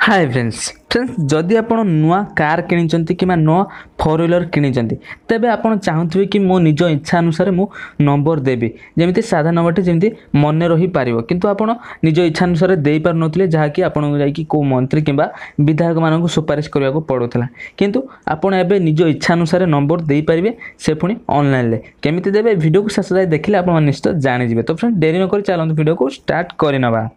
Hi friends जदि आप नुआ कार किनी कि नुआ फोर व्हीलर किनी तेज आप चाहूबे कि मो निज इच्छा अनुसार मु नंबर देवी जमी साधा नंबर जमी मन रही पार किंतु आप निज इच्छा अनुसार दे पार नुले जहाँकि आपको जाकि मंत्री कि विधायक मानक सुपारिश करने को पड़ूला किंतु आपण एवं निज इच्छा अनुसार नंबर दे पारे से पुणी ऑनलाइन केमी देवे वीडियो को शेष जाए देखिले आप निश्चित जाणीजे। तो फ्रेंड्स डेरी नक चलते वीडियो को स्टार्ट करना।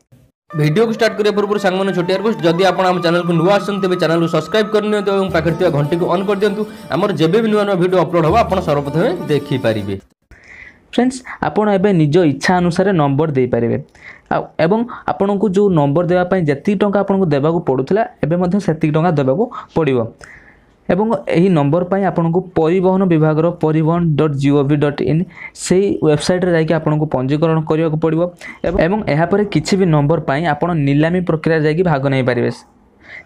वीडियो को स्टार्ट करिया पूर्व सांग मैंने छोटिया रिक्वेस्ट जदि आप चैनल को नुआ आसते तेज चैनल को सब्सक्राइब कर पाखे घंटी को ऑन कर दिंतु आमर जब भी नुआ नुआ वीडियो अपलोड हो आप सर्वप्रथम देखिपारे। फ्रेंड्स आपड़ एवं निज इच्छा अनुसार नंबर दे पारे एवं आपन को जो नंबर देवाई जी टंका आपको देवा पड़ूला एवं से टंका देवा पड़ो एवं यही नंबर पर आपन को परिवहन विभाग परिवहन.gov.in से वेबसाइट रे जाकि आपन को पंजीकरण करने को पड़ो एवं यापर किसी भी नंबर पर आपन नीलामी प्रक्रिया जाकि भाग नहीं पारे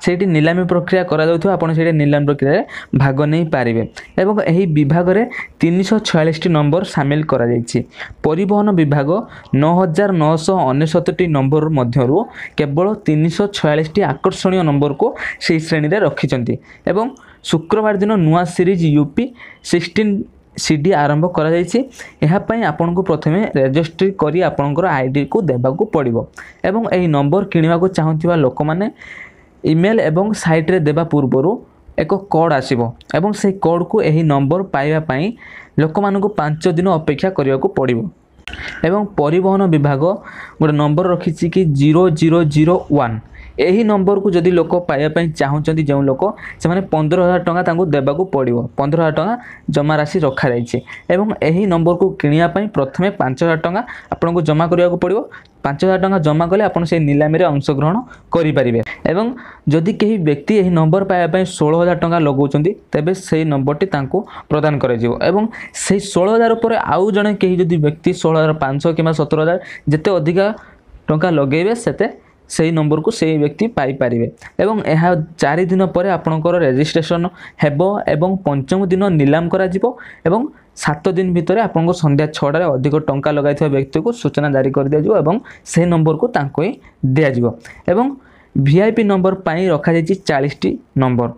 से नीलामी प्रक्रिया कर नीलामी प्रक्रिया भाग नहीं पारे एवं यही विभाग में 346 नंबर सामिल करा जायछि। परिवहन विभाग 9969 नंबर मध्यरु केवल 346 आकर्षणीय नंबर को से श्रेणी में रखिंट एवं शुक्रवार दिन नुआ सीरीज यूपी 16 सीडी आरंभ करा जायछि। एहा पई आपन को प्रथमे रजिस्ट्री करी आपनकर आईडी को देबाकू पड़िबो एवं एही नंबर किनिबा को चाहुथिबा लोक माने ईमेल एवं साइट रे देबा पूर्वरु एक कोड आसीबो एवं से कोड को एही नंबर पाइबा पई लोक मानन को 5 दिन अपेक्षा करिया को पड़िबो एवं परिवहन विभाग गोटे नंबर रखिछि कि 0001 यही नंबर को जदि लोक पाइबा चाहूँगी जो लोक से 15,000 टंका देवाक पड़ो 15,000 टंका जमा राशि रखा जाइए एवं यही नंबर को किणापी प्रथमे 5,000 टंका आपको जमा करने को पड़ो 5,000 टंका जमा कले आप नीलामी में अंशग्रहण करेंगे एवं जदि कहीं व्यक्ति यही नंबर पाइबा 16,000 टंका लगाउछन्ति तेबे से नंबरटी प्रदान कर से 16,000 पर आउ जड़े कहीं जदि व्यक्ति 16,500 कि 17,000 जिते अधिका टंका लगेबे सेते से नंबर को से व्यक्ति पाई पारिबे एवं यह 4 दिन पर आपणकर रजिस्ट्रेशन हेबो एवं 5म दिन नीलाम करा जिवो एवं 7 दिन भितर आपन को संध्या 6 अधिक टंका लगाइथिबा व्यक्ति को सूचना जारी कर दिया जिवो एवं से नंबर को तांको ही दिया जिवो एवं वीआईपी नंबर पाई रखा जायछि 40 टी नंबर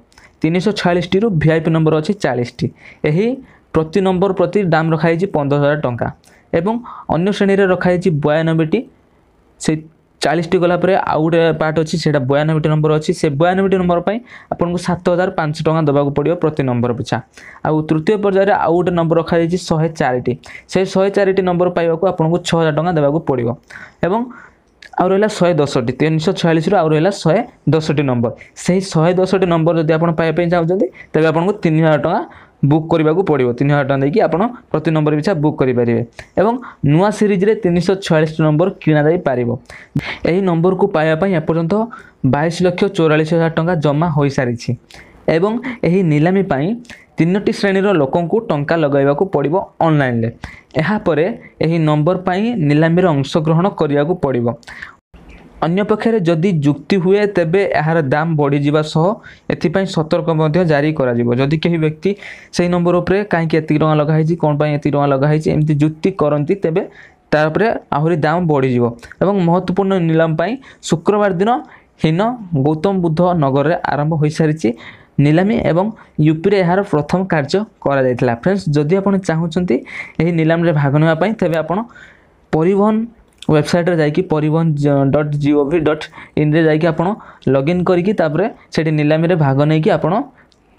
346 टी रु वीआईपी नंबर अछि 40 टी एही प्रति नंबर प्रति दाम रखा जायछि 15,000 टंका एवं अन्य श्रेणी रे रखा जायछि 92 टी से 40 टी गला आउ गोटे पार्ट अच्छी से 92 टी नंबर अच्छी से 92 टी नंबर पर आपको 7,500 टंका देवाक पड़ो प्रति नंबर पिछा आउ तृतीय पर्यायर आउ गोटे नंबर रखा जायछि 104 टी से 104 टी नंबर पाइबाकू आपको 6,000 टंका देवाक पड़ो एवं आउ रहा 110 टी 346 आउ रहा 110 टी नंबर से 110 टी नंबर जब आप पाइबा चाहते तेज आपको 3,000 टंका बुक करने को पड़ो 3,000 टंका देकी आप प्रति नंबर पिछा बुक करेंगे एवं नुआ सीरीज रे 346 नंबर किणा जाई पारिबो। एही नंबर को पाइबा एपर्यंत 22,44,000 टंका जमा हो सारी एवं एही नीलामी पाई 3टी श्रेणीर लोकों को टंका लगाइबा को पड़िबो ऑनलाइन ले एहा परे एही नंबर पाई नीलामी रे अंशग्रहण करिया को पड़िबो। अन्य पक्षे जदि जुक्ति हुए तेबे यार दाम बढ़ी जावा सह एथिपाई सतर्क जारी करा जिवो जदि कहीं व्यक्ति से नंबर उपरे कहीं एति टंका लगाई कौन पाई एति टंका लगाई एमती जुक्ति करती तेबे तापरे आहुरी दाम बढ़ी जिवो एवं महत्वपूर्ण नीलाम पाई शुक्रवार दिन हिन गौतम बुद्ध नगर रे आरंभ हो सारी नीलामी एवं यूपी रे यार प्रथम कार्य करा जायतिला। फ्रेंड्स जदि आपण चाहूछन्ती एही नीलाम रे भाग नेबा पाई तेबे आपण परिवहन वेबसाइट रे जाकि परिवहन.gov.in रे जाकि आपण लॉगिन करिकि तापरे सेठी नीलामी रे भाग नै कि आपण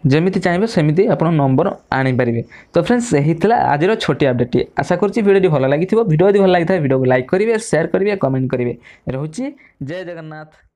जेमिति चाहिए सेमिति आपण नंबर आनी पारिबे। तो फ्रेंड्स यही थिला आजिर छोटी अपडेट आशा करछि वीडियो भल लागिथिबो वीडियो यदि भल लागिथा वीडियो को लाइक करिवे शेयर करिवे कमेंट करिवे। रहूछि जय जगन्नाथ।